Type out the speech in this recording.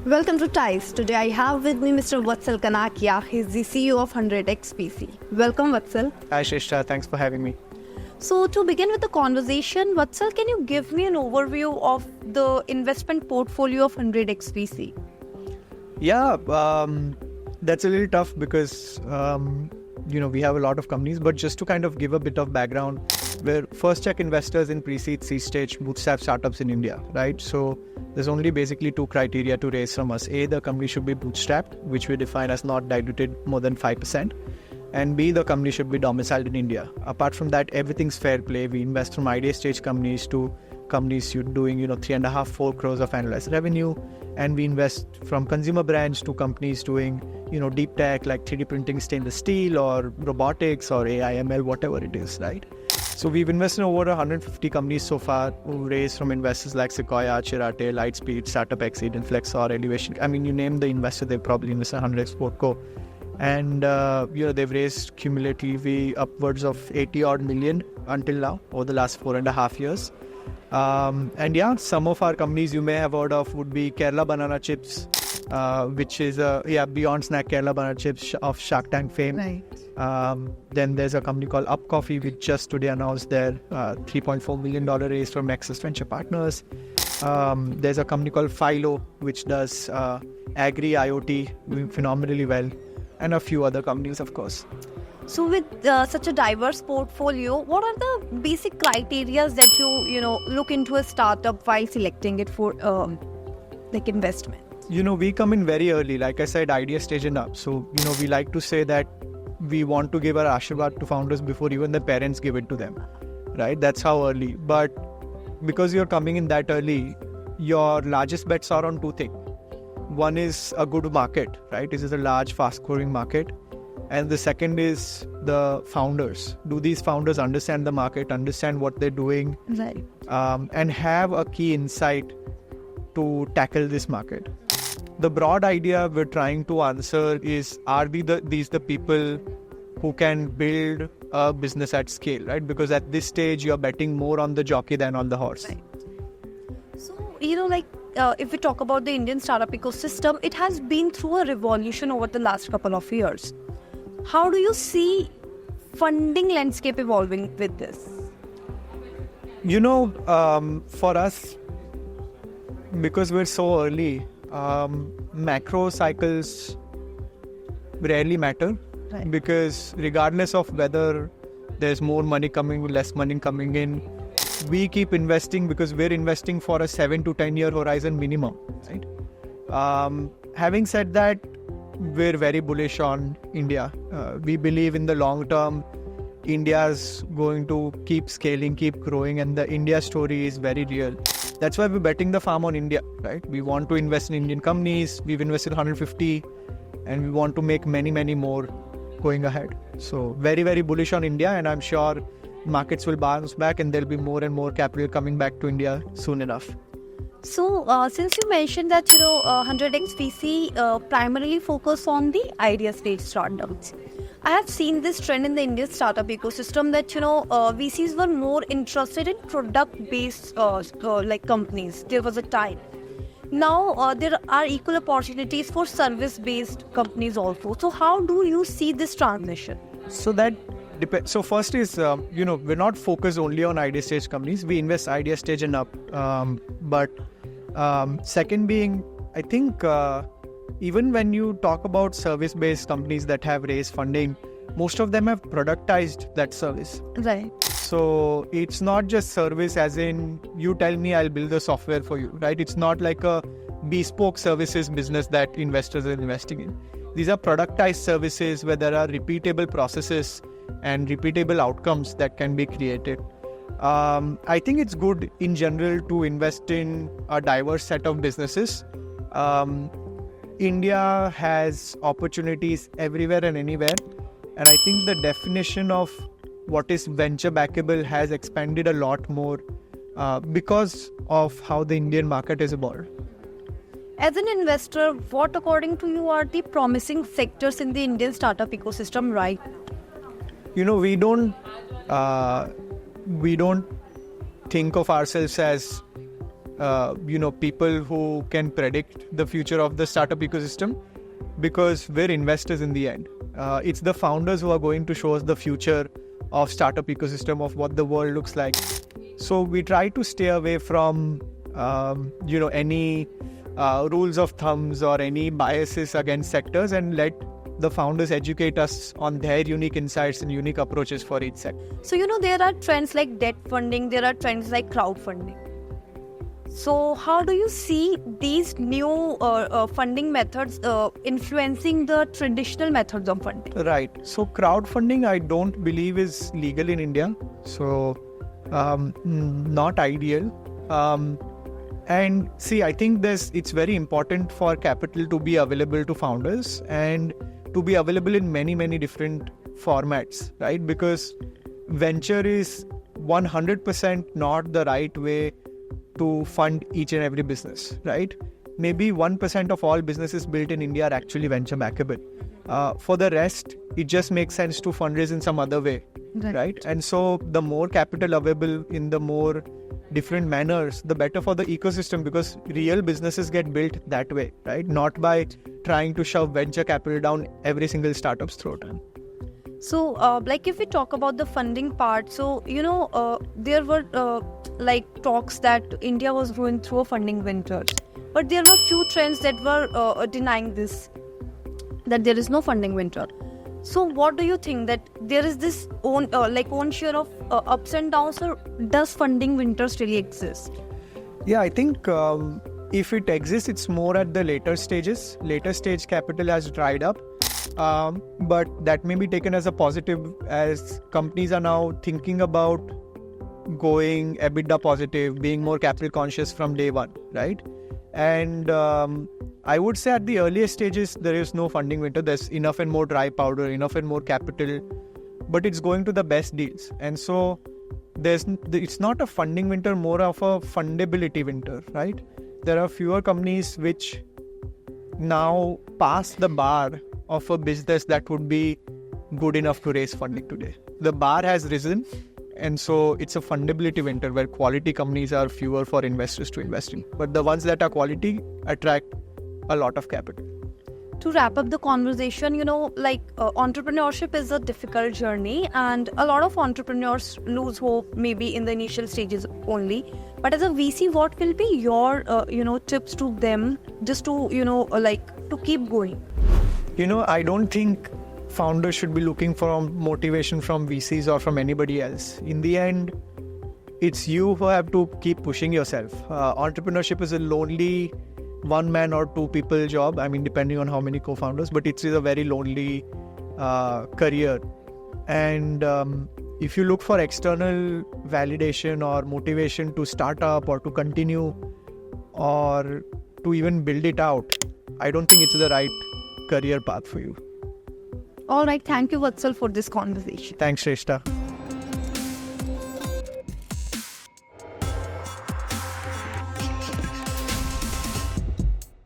Welcome to TICE. Today I have with me Mr. Vatsal Kanakiya. He's the CEO of 100x PC. Welcome, Vatsal. Hi, Shrishta. Thanks for having me. So to begin with the conversation, Vatsal, can you give me an overview of the investment portfolio of 100x PC? Yeah, that's a little tough because, we have a lot of companies. But just to kind of give a bit of background, we're first check investors in pre-seed, seed stage, bootstrap startups in India, right? So there's only basically two criteria to raise from us. A, the company should be bootstrapped, which we define as not diluted more than 5%. And B, the company should be domiciled in India. Apart from that, everything's fair play. We invest from idea stage companies to companies doing 3.5-4 crores of annualized revenue, and we invest from consumer brands to companies doing deep tech like 3D printing stainless steel or robotics or AI ML, whatever it is, right? So we've invested in over 150 companies so far who raised from investors like Sequoia, Chirate, Lightspeed, Startup Exceed, Inflexor, Elevation. I mean, you name the investor, they probably invested 100x Portco. And they've raised cumulatively upwards of 80 odd million until now over the last 4.5 years. Some of our companies you may have heard of would be Kerala Banana Chips, which is Beyond Snack Kerala Banana Chips of Shark Tank fame. Right. Then there's a company called Up Coffee, which just today announced their $3.4 million raise from Nexus Venture Partners. There's a company called Philo, which does agri IoT doing phenomenally well, and a few other companies, of course. So with such a diverse portfolio, what are the basic criteria that you look into a startup while selecting it for investment? We come in very early, like I said, idea stage and up. So, we like to say that we want to give our Ashirwad to founders before even the parents give it to them, right? That's how early. But because you're coming in that early, your largest bets are on two things. One is a good market, right? This is a large, fast-growing market. And the second is the founders. Do these founders understand the market, understand what they're doing, right, and have a key insight to tackle this market? The broad idea we're trying to answer is, are these the people who can build a business at scale, right? Because at this stage, you're betting more on the jockey than on the horse. Right. So, if we talk about the Indian startup ecosystem, it has been through a revolution over the last couple of years. How do you see funding landscape evolving with this? For us, because we're so early, macro cycles rarely matter, right, because regardless of whether there's more money coming, less money coming in, we keep investing because we're investing for a 7 to 10 year horizon minimum, right? Having said that, we're very bullish on India. We believe in the long term, India's going to keep scaling, keep growing, and the India story is very real. That's why we're betting the farm on India, right? We want to invest in Indian companies. We've invested 150, and we want to make many, many more going ahead. So very, very bullish on India, and I'm sure markets will bounce back and there'll be more and more capital coming back to India soon enough. So, since you mentioned that 100x VC primarily focus on the idea stage startups, I have seen this trend in the Indian startup ecosystem that VCs were more interested in product-based companies. There was a time. Now there are equal opportunities for service-based companies also. So, how do you see this transition? So that depends. So first is we're not focused only on idea stage companies. We invest idea stage and up. But second being, I think even when you talk about service-based companies that have raised funding, most of them have productized that service. Right. So it's not just service as in you tell me I'll build the software for you, right? It's not like a bespoke services business that investors are investing in. These are productized services where there are repeatable processes and repeatable outcomes that can be created. I think it's good in general to invest in a diverse set of businesses. India has opportunities everywhere and anywhere. And I think the definition of what is venture backable has expanded a lot more because of how the Indian market has evolved. As an investor, what according to you are the promising sectors in the Indian startup ecosystem right? We don't think of ourselves as people who can predict the future of the startup ecosystem, because we're investors in the end. It's the founders who are going to show us the future of startup ecosystem, of what the world looks like. So we try to stay away from any rules of thumbs or any biases against sectors, and let the founders educate us on their unique insights and unique approaches for each sector. So, there are trends like debt funding, there are trends like crowdfunding. So, how do you see these new funding methods influencing the traditional methods of funding? Right. So, crowdfunding, I don't believe is legal in India. So, not ideal. And see, I think it's very important for capital to be available to founders and to be available in many, many different formats, right? Because venture is 100% not the right way to fund each and every business, right? Maybe 1% of all businesses built in India are actually venture backable. For the rest, it just makes sense to fundraise in some other way, right? And so the more capital available in the more different manners, the better for the ecosystem, because real businesses get built that way, right? Not by trying to shove venture capital down every single startup's throat. So, if we talk about the funding part, so, there were talks that India was going through a funding winter. But there were few trends that were denying this, that there is no funding winter. So, what do you think, that there is this own share of ups and downs, or does funding winters really exist? Yeah, I think if it exists, it's more at the later stages. Later stage capital has dried up. But that may be taken as a positive, as companies are now thinking about going EBITDA positive, being more capital conscious from day one, right? And I would say at the earliest stages, there is no funding winter. There's enough and more dry powder, enough and more capital, but it's going to the best deals. And so it's not a funding winter, more of a fundability winter, right? There are fewer companies which now pass the bar of a business that would be good enough to raise funding today. The bar has risen, and so it's a fundability winter where quality companies are fewer for investors to invest in. But the ones that are quality attract a lot of capital. To wrap up the conversation, entrepreneurship is a difficult journey, and a lot of entrepreneurs lose hope maybe in the initial stages only. But as a VC, what will be your, tips to them just to, to keep going? I don't think founders should be looking for motivation from VCs or from anybody else. In the end, it's you who have to keep pushing yourself. Entrepreneurship is a lonely one-man or two-people job. I mean, depending on how many co-founders, but it is a very lonely career. And if you look for external validation or motivation to start up or to continue or to even build it out, I don't think it's the right career path for you. All right. Thank you, Vatsal, for this conversation. Thanks, Shrestha.